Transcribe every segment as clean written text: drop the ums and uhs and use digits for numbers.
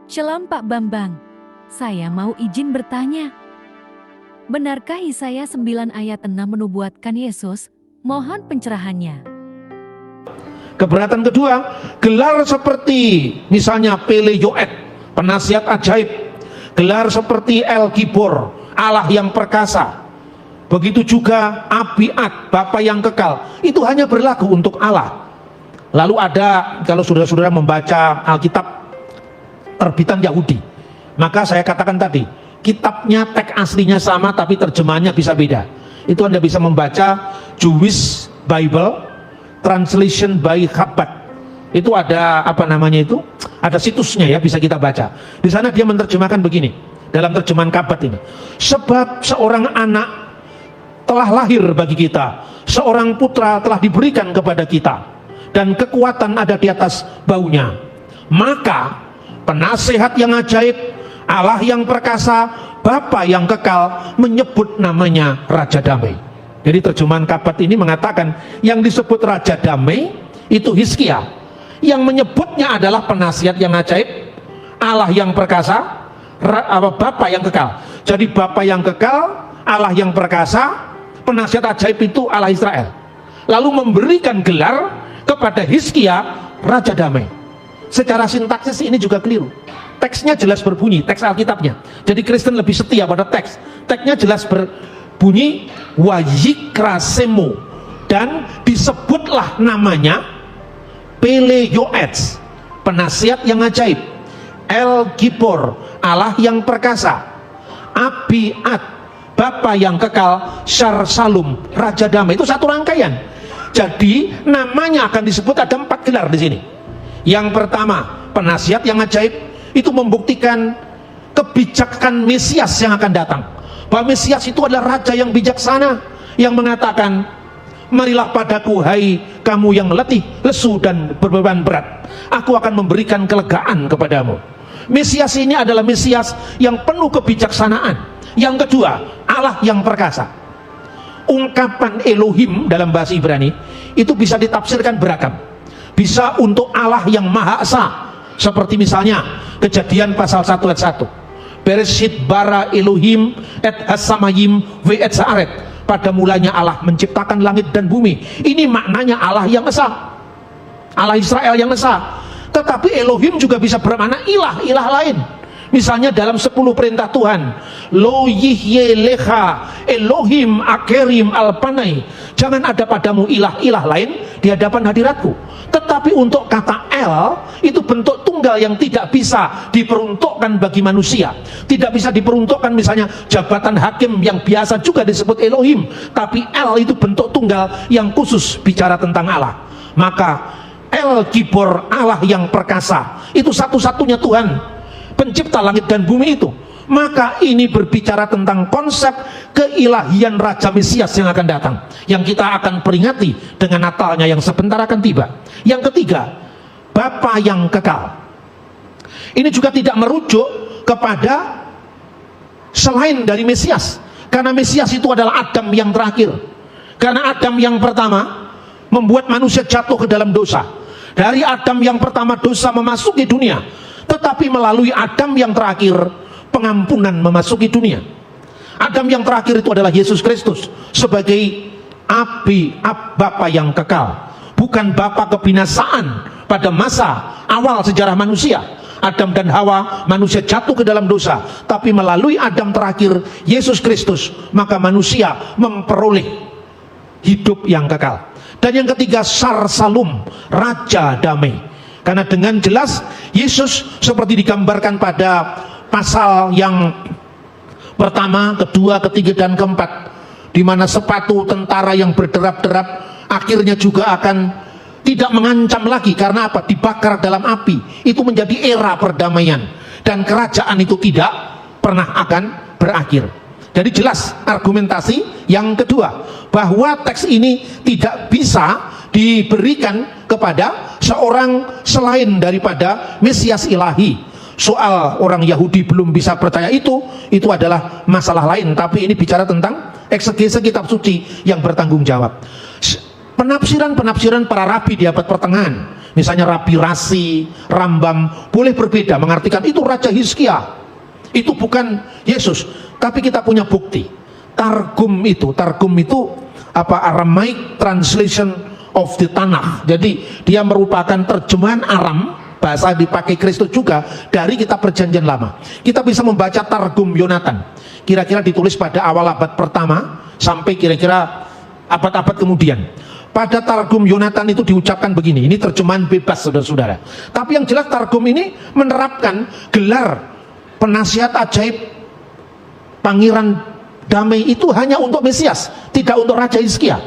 Shalom Pak Bambang, saya mau izin bertanya. Benarkah Yesaya 9 ayat 6 menubuatkan Yesus? Mohon pencerahannya. Keberatan kedua, gelar seperti misalnya Pele Yoet, penasihat ajaib, gelar seperti El Gibor, Allah yang perkasa, begitu juga Abiat, Bapa yang kekal, itu hanya berlaku untuk Allah. Lalu ada, kalau saudara-saudara membaca Alkitab terbitan Yahudi, maka saya katakan tadi, kitabnya teks aslinya sama tapi terjemahannya bisa beda. Itu Anda bisa membaca Jewish Bible Translation by Chabad. Itu ada apa namanya itu? Ada situsnya ya, bisa kita baca. Di sana dia menerjemahkan begini dalam terjemahan Chabad ini. Sebab seorang anak telah lahir bagi kita, seorang putra telah diberikan kepada kita, dan kekuatan ada di atas baunya. Maka penasehat yang ajaib, Allah yang perkasa, Bapa yang kekal, menyebut namanya Raja Damai. Jadi terjemahan Chabad ini mengatakan yang disebut Raja Damai itu Hizkia, yang menyebutnya adalah penasihat yang ajaib, Allah yang perkasa, Bapa yang kekal. Jadi Bapa yang kekal, Allah yang perkasa, penasihat ajaib itu Allah Israel. Lalu memberikan gelar kepada Hizkia Raja Damai. Secara sintaksis ini juga keliru. Teksnya jelas berbunyi, teks Alkitabnya. Jadi Kristen lebih setia pada teks. Teksnya jelas berbunyi Wayikrasemu, dan disebutlah namanya Pele Yoetz, penasihat yang ajaib, El Gibor, Allah yang perkasa, Abiat, Bapa yang kekal, Syar Salum, Raja Damai. Itu satu rangkaian. Jadi namanya akan disebut ada 4 gelar di sini. Yang pertama, penasihat yang ajaib, itu membuktikan kebijakan Mesias yang akan datang. Bahwa Mesias itu adalah raja yang bijaksana, yang mengatakan, marilah padaku hai kamu yang letih, lesu dan berbeban berat, aku akan memberikan kelegaan kepadamu. Mesias ini adalah Mesias yang penuh kebijaksanaan. Yang kedua, Allah yang perkasa. Ungkapan Elohim dalam bahasa Ibrani itu bisa ditafsirkan beragam. Bisa untuk Allah yang Maha Esa, seperti misalnya Kejadian pasal 1 ayat 1. Bereshit bara Elohim et hasamayim ve et saaret. Pada mulanya Allah menciptakan langit dan bumi. Ini maknanya Allah yang Esa, Allah Israel yang Esa. Tetapi Elohim juga bisa bermakna ilah lain. Misalnya dalam 10 perintah Tuhan, Lo yihye lecha Elohim akerim alpanai, jangan ada padamu ilah lain di hadapan hadiratku. Tetapi untuk kata El, itu bentuk tunggal yang tidak bisa diperuntukkan bagi manusia. Tidak bisa diperuntukkan misalnya jabatan hakim yang biasa juga disebut Elohim. Tapi El itu bentuk tunggal yang khusus bicara tentang Allah. Maka El Gibor, Allah yang perkasa, itu satu-satunya Tuhan pencipta langit dan bumi itu. Maka ini berbicara tentang konsep keilahian Raja Mesias yang akan datang, yang kita akan peringati dengan Natalnya yang sebentar akan tiba. Yang ketiga, Bapa yang kekal. Ini juga tidak merujuk kepada selain dari Mesias, karena Mesias itu adalah Adam yang terakhir. Karena Adam yang pertama membuat manusia jatuh ke dalam dosa. Dari Adam yang pertama dosa memasuki dunia, tetapi melalui Adam yang terakhir pengampunan memasuki dunia. Adam yang terakhir itu adalah Yesus Kristus sebagai Bapa yang kekal, bukan Bapa kebinasaan pada masa awal sejarah manusia. Adam dan Hawa, manusia jatuh ke dalam dosa, tapi melalui Adam terakhir Yesus Kristus, maka manusia memperoleh hidup yang kekal. Dan yang ketiga, Syar Salum, Raja Damai. Karena dengan jelas Yesus seperti digambarkan pada pasal yang pertama, kedua, ketiga, dan keempat, di mana sepatu tentara yang berderap-derap akhirnya juga akan tidak mengancam lagi. Karena apa? Dibakar dalam api. Itu menjadi era perdamaian, dan kerajaan itu tidak pernah akan berakhir. Jadi jelas argumentasi yang kedua, bahwa teks ini tidak bisa diberikan kepada seorang selain daripada Mesias ilahi. Soal orang Yahudi belum bisa percaya itu adalah masalah lain. Tapi ini bicara tentang eksegese kitab suci yang bertanggung jawab. Penafsiran para rabi di abad pertengahan, Misalnya Rabi Rasi, Rambam boleh berbeda mengartikan itu Raja Hizkia, itu bukan Yesus. Tapi kita punya bukti. Targum itu Aramaic translation of the Tanakh. Jadi dia merupakan terjemahan Aram, bahasa dipakai Kristus juga dari kitab Perjanjian Lama. Kita bisa membaca Targum Yonatan, kira-kira ditulis pada awal abad pertama sampai kira-kira abad-abad kemudian. Pada Targum Yonatan itu diucapkan begini, ini terjemahan bebas saudara-saudara. Tapi yang jelas Targum ini menerapkan gelar penasihat ajaib, pangeran damai itu hanya untuk Mesias, tidak untuk Raja Hizkia.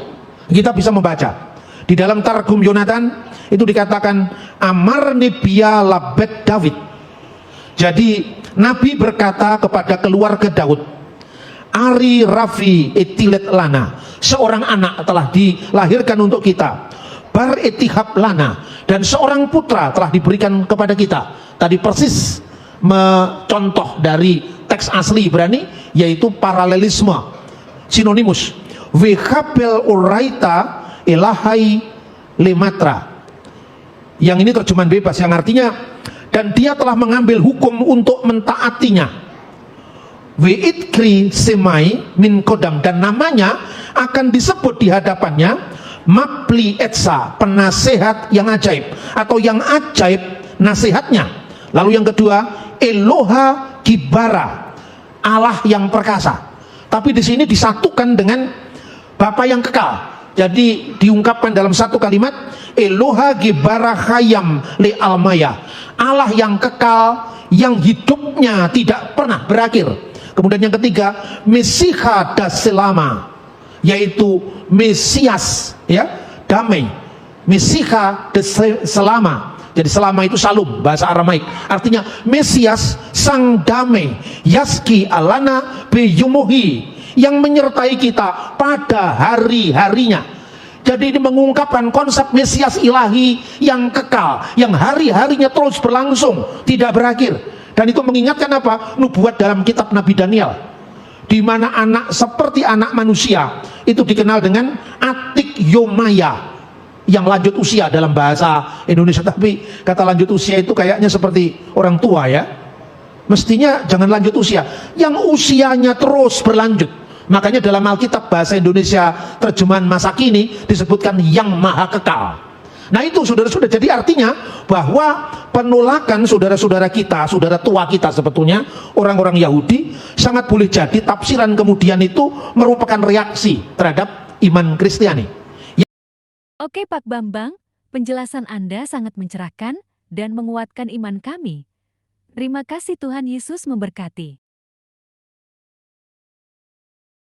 Kita bisa membaca di dalam Targum Yonatan itu dikatakan Amar Nebia Labet David. Jadi Nabi berkata kepada keluarga Daud, Ari Rafi Etilet Lana, seorang anak telah dilahirkan untuk kita, Bar Etihab Lana, dan seorang putra telah diberikan kepada kita. Tadi persis mencontoh dari teks asli Ibrani, yaitu paralelisme, sinonimus. Wekabel uraita elahai lematra. Yang ini terjemahan bebas, yang artinya dan dia telah mengambil hukum untuk mentaatinya. Weitkri semai min kodam, dan namanya akan disebut di hadapannya Mapli Etsa, penasehat yang ajaib, atau yang ajaib nasihatnya. Lalu yang kedua, Eloha Gibara, Allah yang perkasa. Tapi di sini disatukan dengan Bapa yang kekal. Jadi diungkapkan dalam satu kalimat, Eloha Gibara Hayam Le Almaya, Allah yang kekal, yang hidupnya tidak pernah berakhir. Kemudian yang ketiga, Mesiha Daselama, yaitu Mesias, ya, damai. Mesiha Daselama. Jadi selama itu salum, bahasa Aramaik. Artinya Mesias sang damai, Yaski Alana Beyumuhi, yang menyertai kita pada hari-harinya. Jadi ini mengungkapkan konsep Mesias ilahi yang kekal, yang hari-harinya terus berlangsung, tidak berakhir. Dan itu mengingatkan apa? Nubuat dalam kitab Nabi Daniel, di mana anak seperti anak manusia itu dikenal dengan Atik Yomaya, yang lanjut usia dalam bahasa Indonesia. Tapi kata lanjut usia itu kayaknya seperti orang tua, ya. Mestinya jangan lanjut usia, yang usianya terus berlanjut. Makanya dalam Alkitab bahasa Indonesia terjemahan masa kini disebutkan yang maha kekal. Nah itu saudara-saudara, jadi artinya bahwa penolakan saudara-saudara kita, saudara tua kita sebetulnya, orang-orang Yahudi, sangat boleh jadi tafsiran kemudian itu merupakan reaksi terhadap iman Kristiani. Oke Pak Bambang, penjelasan Anda sangat mencerahkan dan menguatkan iman kami. Terima kasih, Tuhan Yesus memberkati.